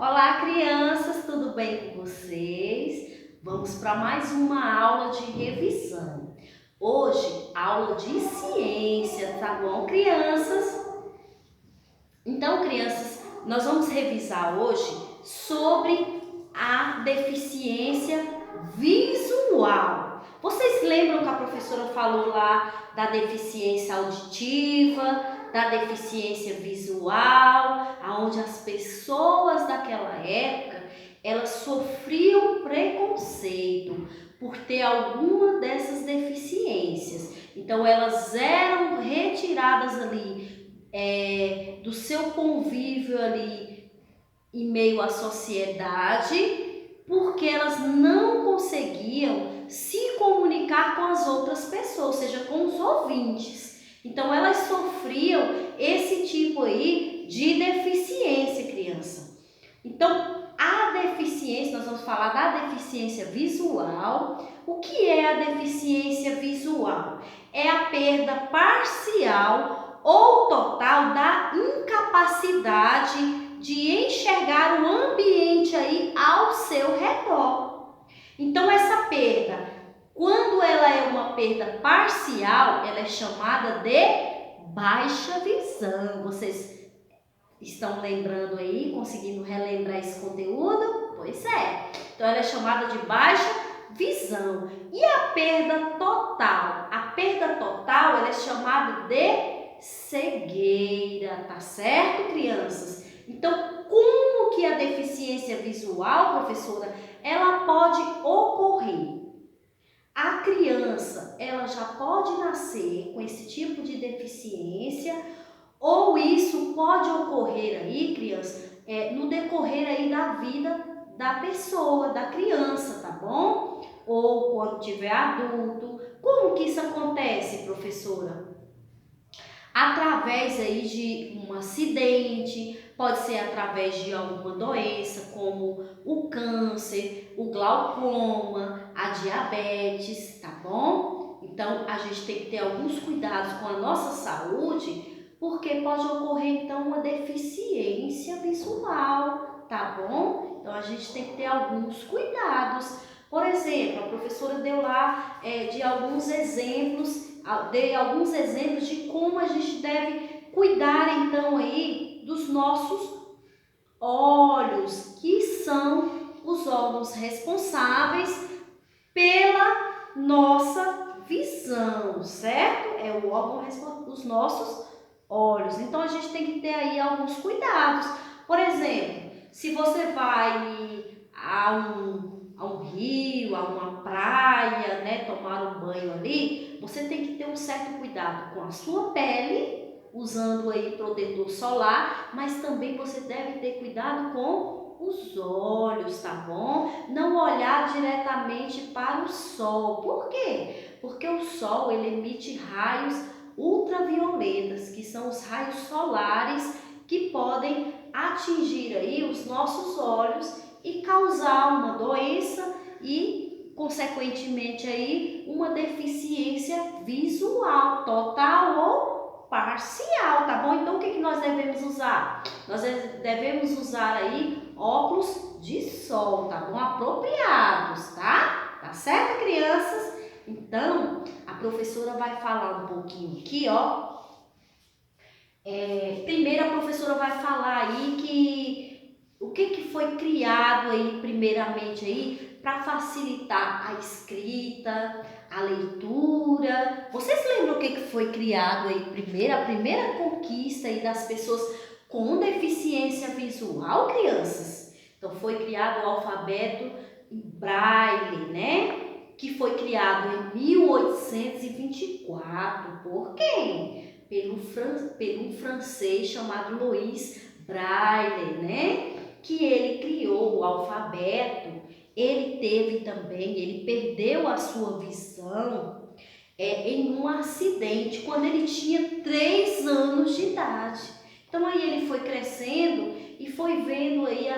Olá, crianças, tudo bem com vocês? Vamos para mais uma aula de revisão. Hoje, aula de ciência, tá bom, crianças? Então, crianças, nós vamos revisar hoje sobre a deficiência visual. Vocês lembram que a professora falou lá da deficiência auditiva, da deficiência visual, aonde as pessoas daquela época, elas sofriam preconceito por ter alguma dessas deficiências. Então, elas eram retiradas ali do seu convívio ali em meio à sociedade, porque elas não conseguiam se comunicar com as outras pessoas, ou seja, com os ouvintes. Então elas sofriam esse tipo aí de deficiência, criança. Então a deficiência, nós vamos falar da deficiência visual. O que é a deficiência visual? É a perda parcial ou total da incapacidade de enxergar o ambiente aí ao seu redor. Então essa perda, quando ela é uma perda parcial, ela é chamada de baixa visão. Vocês estão lembrando aí, conseguindo relembrar esse conteúdo? Pois é. Então ela é chamada de baixa visão. E a perda total? A perda total ela é chamada de cegueira, tá certo, crianças? Então, como que a deficiência visual, professora, ela pode ocorrer? A criança, ela já pode nascer com esse tipo de deficiência, ou isso pode ocorrer aí, criança, no decorrer aí da vida da pessoa, da criança, tá bom? Ou quando tiver adulto. Como que isso acontece, professora? Através aí de um acidente, pode ser através de alguma doença, como o câncer, o glaucoma, a diabetes, tá bom? Então, a gente tem que ter alguns cuidados com a nossa saúde, porque pode ocorrer, então, uma deficiência visual, tá bom? Então, a gente tem que ter alguns cuidados. Por exemplo, a professora deu lá de alguns exemplos, dei alguns exemplos de como a gente deve cuidar então aí dos nossos olhos, que são os órgãos responsáveis pela nossa visão, certo? É o órgão responsável dos nossos olhos. Então a gente tem que ter aí alguns cuidados. Por exemplo, se você vai a um rio, a uma praia, né, tomar um banho ali, você tem que ter um certo cuidado com a sua pele, usando aí protetor solar, mas também você deve ter cuidado com os olhos, tá bom? Não olhar diretamente para o sol. Por quê? Porque o sol ele emite raios ultravioletas, que são os raios solares que podem atingir aí os nossos olhos e causar uma doença e, consequentemente, aí, uma deficiência visual, total ou parcial, tá bom? Então, o que nós devemos usar? Nós devemos usar aí óculos de sol, tá bom? Apropriados, tá? Tá certo, crianças? Então, a professora vai falar um pouquinho aqui, ó. Primeiro a professora vai falar aí que o que foi criado aí primeiramente aí para facilitar a escrita, a leitura. Vocês lembram o que foi criado aí primeiro, a primeira conquista aí das pessoas com deficiência visual, crianças? Então foi criado o alfabeto Braille, né? Que foi criado em 1824. Por quem? Pelo um francês chamado Louis Braille, né? Que ele criou o alfabeto. Ele teve também, ele perdeu a sua visão em um acidente quando ele tinha 3 anos de idade. Então aí ele foi crescendo e foi vendo aí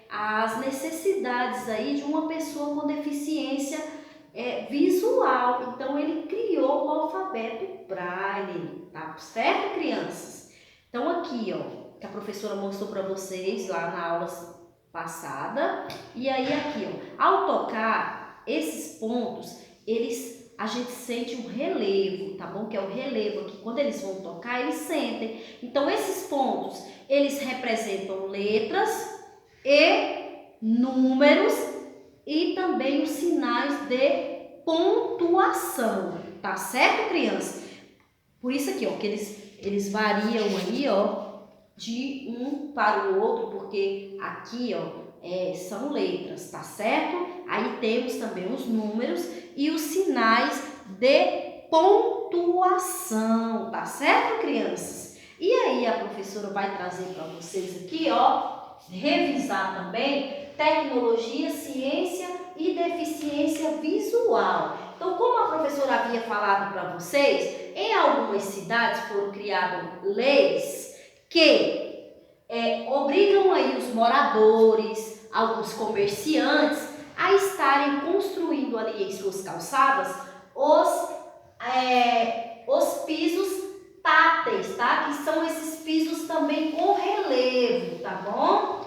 as necessidades aí de uma pessoa com deficiência visual. Então ele criou o alfabeto Braille, tá certo, crianças? Então aqui, ó, que a professora mostrou para vocês lá na aula passada. E aí aqui, ó, ao tocar esses pontos, a gente sente um relevo, tá bom? Que é o relevo aqui. Quando eles vão tocar, eles sentem. Então, esses pontos, eles representam letras e números e também os sinais de pontuação, tá certo, criança? Por isso aqui, ó, que eles variam aí, ó, de um para o outro, porque aqui, ó, são letras, tá certo? Aí temos também os números e os sinais de pontuação, tá certo, crianças? E aí a professora vai trazer para vocês aqui, ó, revisar também tecnologia, ciência e deficiência visual. Então, como a professora havia falado para vocês, em algumas cidades foram criadas leis que obrigam aí os moradores, alguns comerciantes, a estarem construindo ali em suas calçadas os pisos táteis, tá? Que são esses pisos também com relevo, tá bom?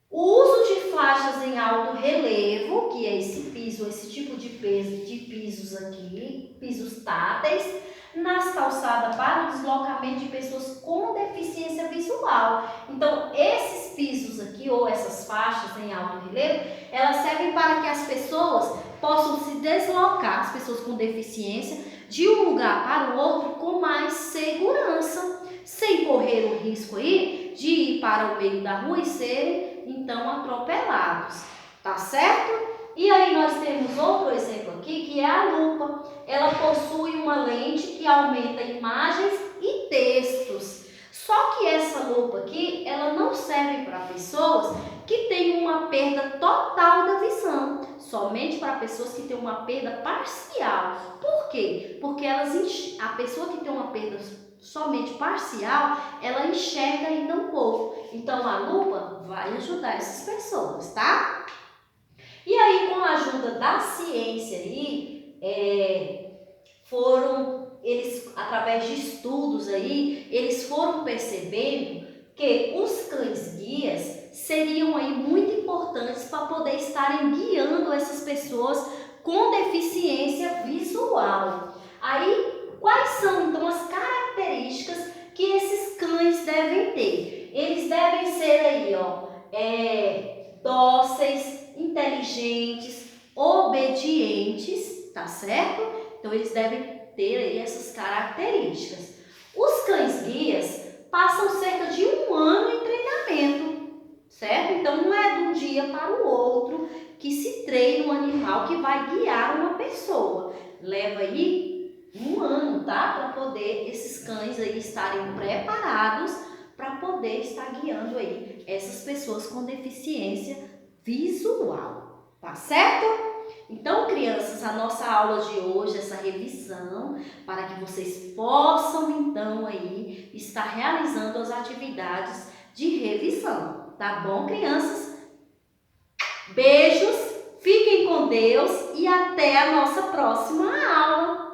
O uso de faixas em alto relevo, que é esse piso, esse tipo de pisos aqui, pisos táteis, nas calçadas para o deslocamento de pessoas com deficiência visual. Então, esses pisos aqui, ou essas faixas em alto relevo, elas servem para que as pessoas possam se deslocar, as pessoas com deficiência, de um lugar para o outro com mais segurança, sem correr o risco aí de ir para o meio da rua e serem então atropelados, tá certo? E aí nós temos outro exemplo aqui, que é a lupa. Ela possui uma lente que aumenta imagens e textos. Só que essa lupa aqui, ela não serve para pessoas que têm uma perda total da visão, somente para pessoas que têm uma perda parcial. Por quê? Porque a pessoa que tem uma perda somente parcial, ela enxerga ainda um pouco. Então, a lupa vai ajudar essas pessoas, tá? E aí, com a ajuda da ciência aí, eles, através de estudos aí, eles foram percebendo que os cães-guias seriam aí muito importantes para poder estarem guiando essas pessoas com deficiência visual. Aí, quais são então as características que esses cães devem ter? Eles devem ser aí, ó, dóceis, inteligentes, obedientes, tá certo? Então, eles devem ter aí essas características. Os cães-guias passam cerca de 1 ano em treinamento, certo? Então, não é de um dia para o outro que se treina um animal que vai guiar uma pessoa. Leva aí 1 ano, tá? Para poder esses cães aí estarem preparados para poder estar guiando aí essas pessoas com deficiência visual, tá certo? Então, crianças, a nossa aula de hoje, essa revisão, para que vocês possam então aí estar realizando as atividades de revisão, tá bom, crianças? Beijos, fiquem com Deus e até a nossa próxima aula!